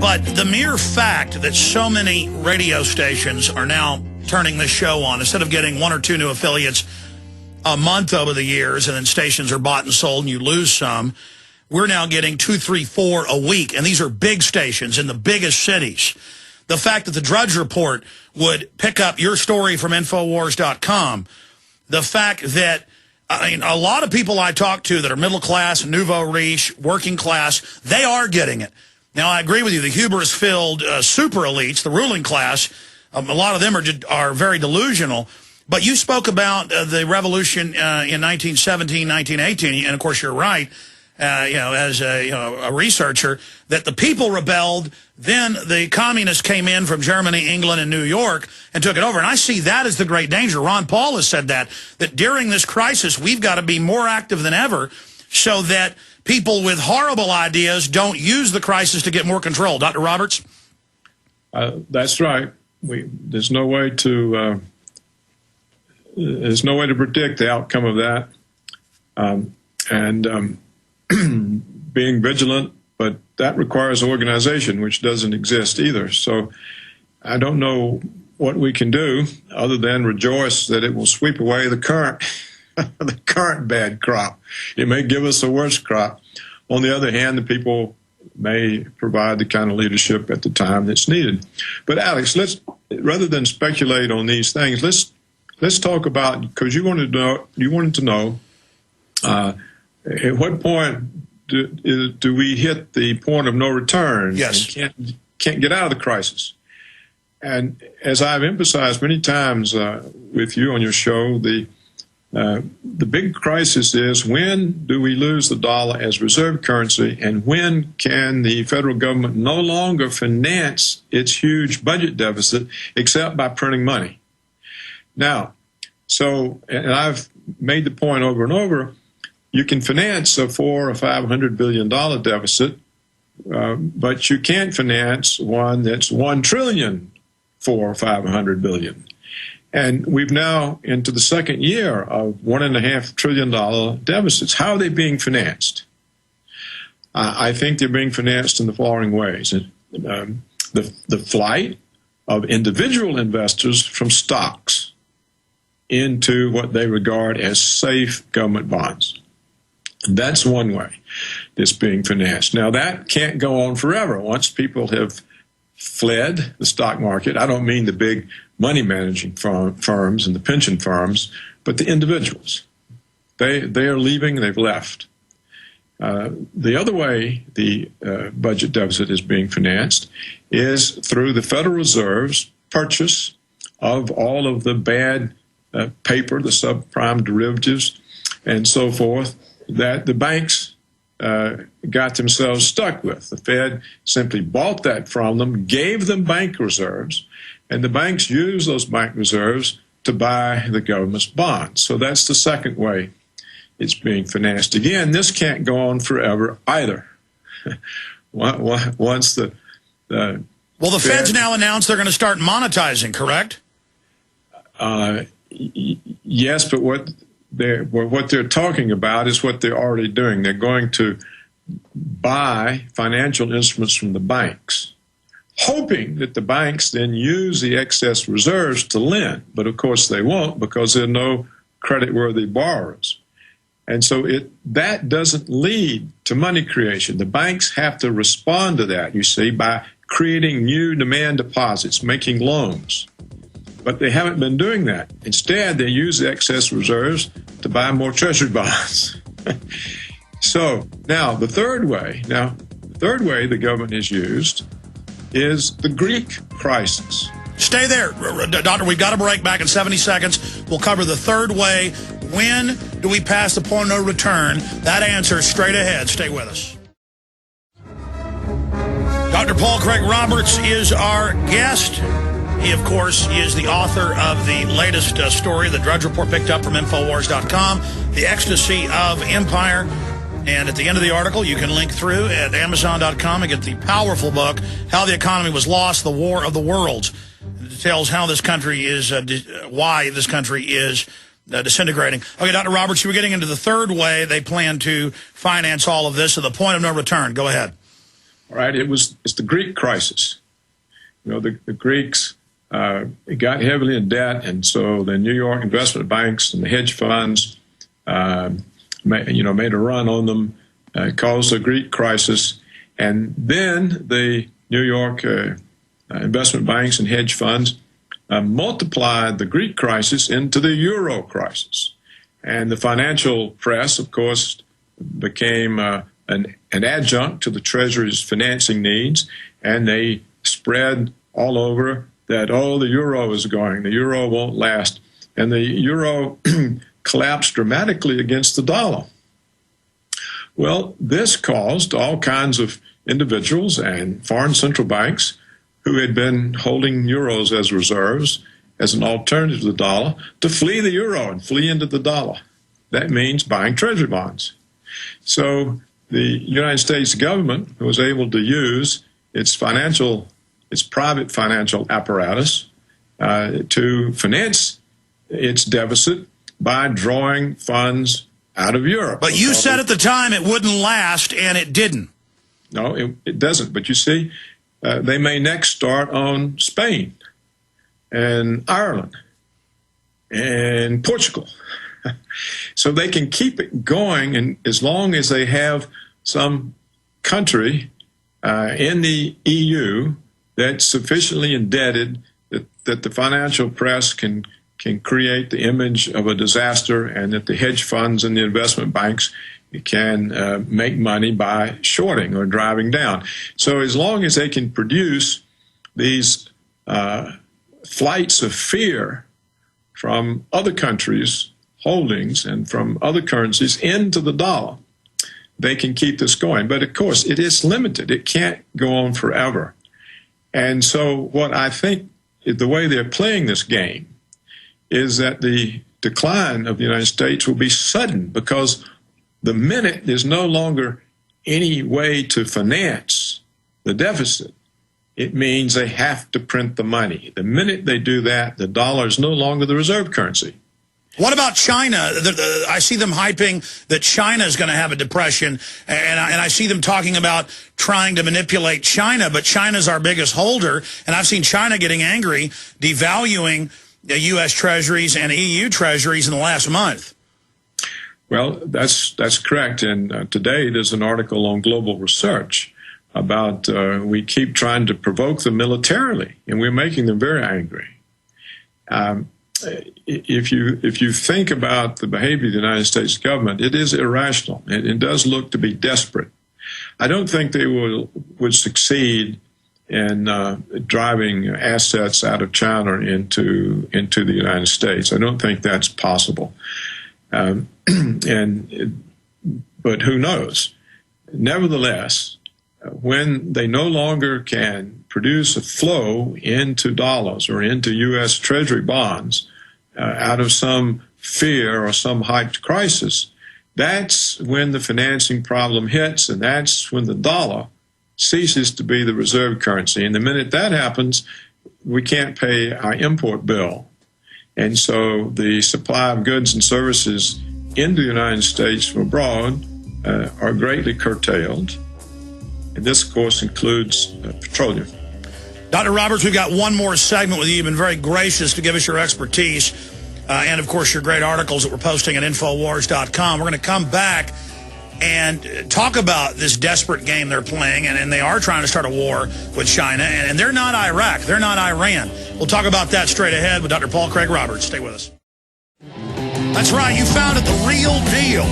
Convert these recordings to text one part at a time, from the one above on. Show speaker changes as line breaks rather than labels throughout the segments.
But the mere fact that so many radio stations are now turning this show on, instead of getting one or two new affiliates a month over the years, and then stations are bought and sold and you lose some, we're now getting 2, 3, 4 a week. And these are big stations in the biggest cities. The fact that the Drudge Report would pick up your story from Infowars.com, the fact that a lot of people I talk to that are middle class, nouveau riche, working class, they are getting it. Now, I agree with you. The hubris-filled super elites, the ruling class, a lot of them are very delusional. But you spoke about the revolution in 1917, 1918, and of course you're right. As a researcher, that the people rebelled, then the communists came in from Germany, England, and New York and took it over. And I see that as the great danger. Ron Paul has said that during this crisis, we've got to be more active than ever so that people with horrible ideas don't use the crisis to get more control. Dr. Roberts?
That's right. There's no way to predict the outcome of that. Being vigilant, but that requires organization, which doesn't exist either. So I don't know what we can do other than rejoice that it will sweep away the current the current bad crop. It may give us a worse crop. On the other hand, the people may provide the kind of leadership at the time that's needed. But Alex, rather than speculate on these things, let's talk about, because you wanted to know at what point do we hit the point of no return?
Yes.
And can't get out of the crisis. And as I've emphasized many times with you on your show, the big crisis is, when do we lose the dollar as reserve currency, and when can the federal government no longer finance its huge budget deficit except by printing money? Now, and I've made the point over and over, you can finance a $400 or $500 billion deficit, but you can't finance one that's $1 trillion for $500 billion. And we've now into the second year of $1.5 trillion deficits. How are they being financed? I think they're being financed in the following ways: the flight of individual investors from stocks into what they regard as safe government bonds. That's one way it's being financed. Now, that can't go on forever. Once people have fled the stock market, I don't mean the big money managing firms and the pension firms, but the individuals. They are leaving, they've left. The other way the budget deficit is being financed is through the Federal Reserve's purchase of all of the bad paper, the subprime derivatives, and so forth, that the banks got themselves stuck with. The Fed simply bought that from them, gave them bank reserves, and the banks used those bank reserves to buy the government's bonds. So that's the second way it's being financed. Again, this can't go on forever either. Once the
well, the Fed's now announced they're going to start monetizing, correct?
Yes, but what they're talking about is what they're already doing. They're going to buy financial instruments from the banks, hoping that the banks then use the excess reserves to lend. But of course they won't, because there are no credit-worthy borrowers. And so that doesn't lead to money creation. The banks have to respond to that, you see, by creating new demand deposits, making loans. But they haven't been doing that. Instead, they use the excess reserves to buy more treasury bonds. So now the third way the government has used is the Greek crisis.
Stay there, Doctor. We've got to break. Back in 70 seconds. We'll cover the third way. When do we pass the point of no return? That answer straight ahead. Stay with us. Dr. Paul Craig Roberts is our guest. He, of course, is the author of the latest story the Drudge Report picked up from Infowars.com, The Ecstasy of Empire. And at the end of the article, you can link through at Amazon.com and get the powerful book, How the Economy Was Lost, The War of the Worlds. It details how this country is, why this country is disintegrating. Okay, Dr. Roberts, you were getting into the third way they plan to finance all of this at the point of no return. Go ahead.
All right, it's the Greek crisis. You know, the Greeks got heavily in debt, and so the New York investment banks and the hedge funds, made a run on them, caused the Greek crisis, and then the New York investment banks and hedge funds multiplied the Greek crisis into the euro crisis. And the financial press, of course, became an adjunct to the Treasury's financing needs, and they spread all over that, the euro is going, the euro won't last. And the euro collapsed dramatically against the dollar. Well, this caused all kinds of individuals and foreign central banks who had been holding euros as reserves, as an alternative to the dollar, to flee the euro and flee into the dollar. That means buying treasury bonds. So the United States government was able to use its private financial apparatus to finance its deficit by drawing funds out of Europe.
But you said at the time it wouldn't last, and it didn't.
No, it doesn't. But you see, they may next start on Spain and Ireland and Portugal. So they can keep it going, and as long as they have some country in the EU that's sufficiently indebted that the financial press can create the image of a disaster, and that the hedge funds and the investment banks can make money by shorting or driving down. So as long as they can produce these flights of fear from other countries' holdings and from other currencies into the dollar, they can keep this going. But of course, it is limited. It can't go on forever. And so what I think the way they're playing this game is that the decline of the United States will be sudden, because the minute there's no longer any way to finance the deficit, it means they have to print the money. The minute they do that, the dollar is no longer the reserve currency.
What about China? I see them hyping that China is going to have a depression, and I see them talking about trying to manipulate China, but China's our biggest holder, and I've seen China getting angry, devaluing the U.S. treasuries and EU treasuries in the last month.
Well, that's correct, and today there's an article on Global Research about we keep trying to provoke them militarily, and we're making them very angry. If you think about the behavior of the United States government, it is irrational. It does look to be desperate. I don't think they would succeed in driving assets out of China into the United States. I don't think that's possible. But who knows? Nevertheless, when they no longer can produce a flow into dollars or into U.S. Treasury bonds out of some fear or some hyped crisis, that's when the financing problem hits, and that's when the dollar ceases to be the reserve currency. And the minute that happens, we can't pay our import bill. And so the supply of goods and services into the United States from abroad are greatly curtailed. And this, of course, includes petroleum.
Dr. Roberts, we've got one more segment with you. You've been very gracious to give us your expertise and, of course, your great articles that we're posting at Infowars.com. We're going to come back and talk about this desperate game they're playing, and they are trying to start a war with China, and they're not Iraq. They're not Iran. We'll talk about that straight ahead with Dr. Paul Craig Roberts. Stay with us. That's right. You found it, the real deal.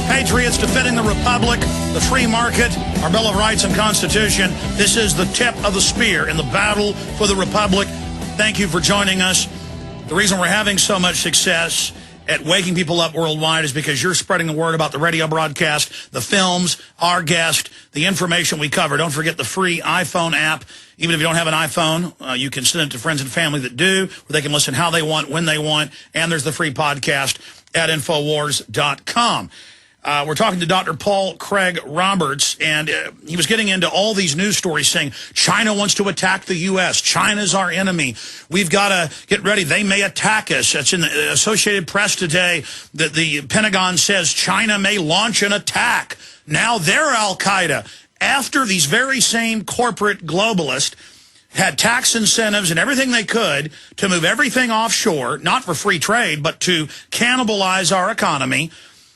Patriots defending the Republic, the free market, our Bill of Rights and Constitution. This is the tip of the spear in the battle for the Republic. Thank you for joining us. The reason we're having so much success at waking people up worldwide is because you're spreading the word about the radio broadcast, the films, our guest, the information we cover. Don't forget the free iPhone app. Even if you don't have an iPhone, you can send it to friends and family that do, where they can listen how they want, when they want, and there's the free podcast at Infowars.com. We're talking to Dr. Paul Craig Roberts, and he was getting into all these news stories saying China wants to attack the U.S. China's our enemy. We've got to get ready. They may attack us. It's in the Associated Press today that the Pentagon says China may launch an attack. Now they're al-Qaeda. after these very same corporate globalists had tax incentives and everything they could to move everything offshore, not for free trade, but to cannibalize our economy.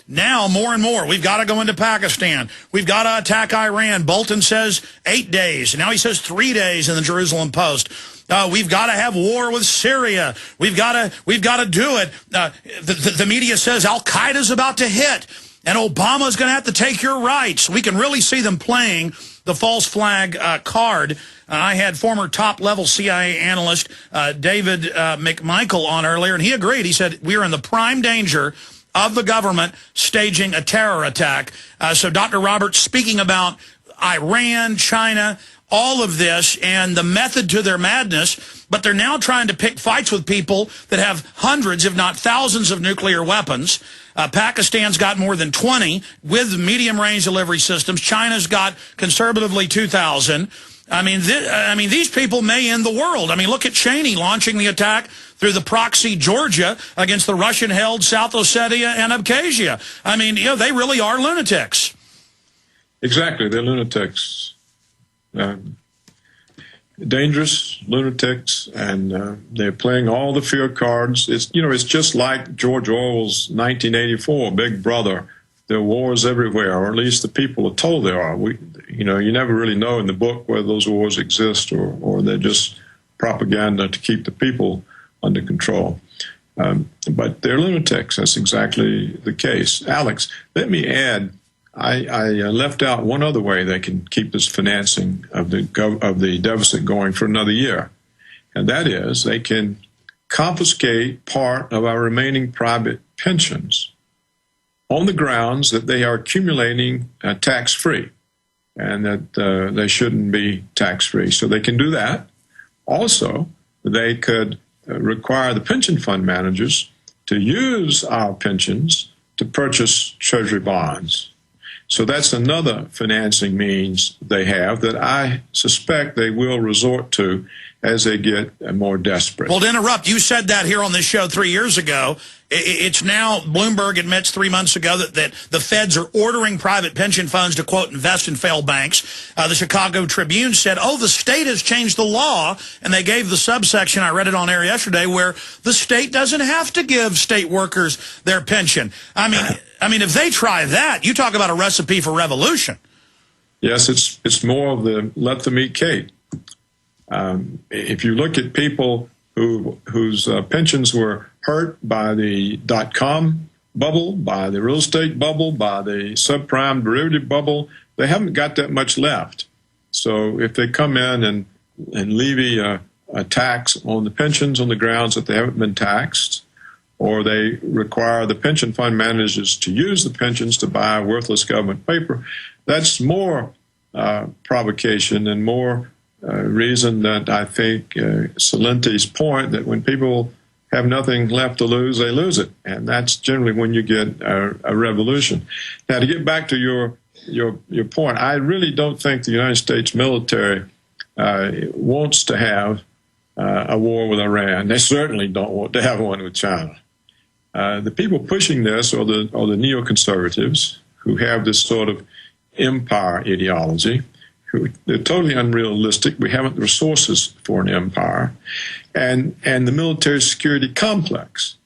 Now, more and more, we've got to go into Pakistan. We've got to attack Iran. Bolton says 8 days. Now he says 3 days in the Jerusalem Post. We've got to have war with Syria. We've got to do it. The media says Al-Qaeda's about to hit, and Obama's going to have to take your rights. We can really see them playing the false flag card. I had former top-level CIA analyst David McMichael on earlier, and he agreed. He said, we are in the prime danger of the government staging a terror attack. So Dr. Roberts speaking about Iran, China, all of this, and the method to their madness, but they're now trying to pick fights with people that have hundreds, if not thousands, of nuclear weapons. Pakistan's got more than 20 with medium-range delivery systems. China's got conservatively 2,000. I mean, these people may end the world. I mean, look at Cheney launching the attack through the proxy Georgia against the Russian-held South Ossetia and Abkhazia. I mean, you know, they really are lunatics.
Exactly, they're lunatics. Dangerous lunatics, and they're playing all the fear cards. It's just like George Orwell's 1984, Big Brother. There are wars everywhere, or at least the people are told there are. You never really know in the book whether those wars exist or they're just propaganda to keep the people under control. But they're lunatics. That's exactly the case. Alex, let me add, I left out one other way they can keep this financing of the deficit going for another year, and that is they can confiscate part of our remaining private pensions on the grounds that they are accumulating tax-free and that they shouldn't be tax-free. So they can do that. Also, they could require the pension fund managers to use our pensions to purchase treasury bonds. So that's another financing means they have that I suspect they will resort to as they get more desperate.
Well, to interrupt, you said that here on this show 3 years ago. It's now, Bloomberg admits 3 months ago that the feds are ordering private pension funds to, quote, invest in failed banks. The Chicago Tribune said, oh, the state has changed the law, and they gave the subsection, I read it on air yesterday, where the state doesn't have to give state workers their pension. I mean, if they try that, you talk about a recipe for revolution.
Yes, it's more of the let them eat cake. If you look at people whose pensions were hurt by the dot-com bubble, by the real estate bubble, by the subprime derivative bubble, they haven't got that much left. So if they come in and levy a tax on the pensions on the grounds that they haven't been taxed, or they require the pension fund managers to use the pensions to buy worthless government paper, that's more provocation and more reason that I think Salenti's point that when people have nothing left to lose, they lose it. And that's generally when you get a revolution. Now, to get back to your point, I really don't think the United States military wants to have a war with Iran. They certainly don't want to have one with China. The people pushing this are the neoconservatives who have this sort of empire ideology. They're totally unrealistic. We haven't the resources for an empire. And the military security complex.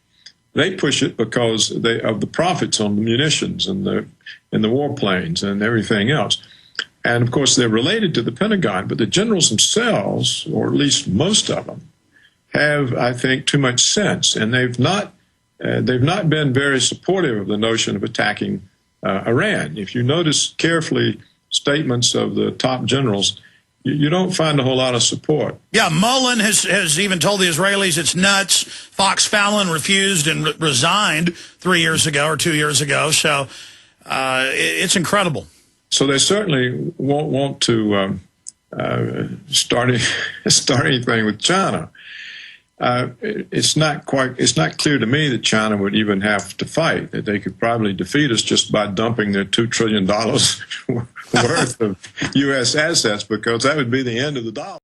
They push it because of the profits on the munitions and the warplanes and everything else. And, of course, they're related to the Pentagon. But the generals themselves, or at least most of them, have, I think, too much sense. And they've not been very supportive of the notion of attacking Iran. If you notice carefully statements of the top generals, you don't find a whole lot of support. Yeah,
Mullen has even told the Israelis it's nuts. Fox Fallon refused and resigned 3 years ago or 2 years ago. So it's incredible.
So they certainly won't want to start anything with China. It's not clear to me that China would even have to fight, that they could probably defeat us just by dumping their $2 trillion worth of U.S. assets, because that would be the end of the dollar.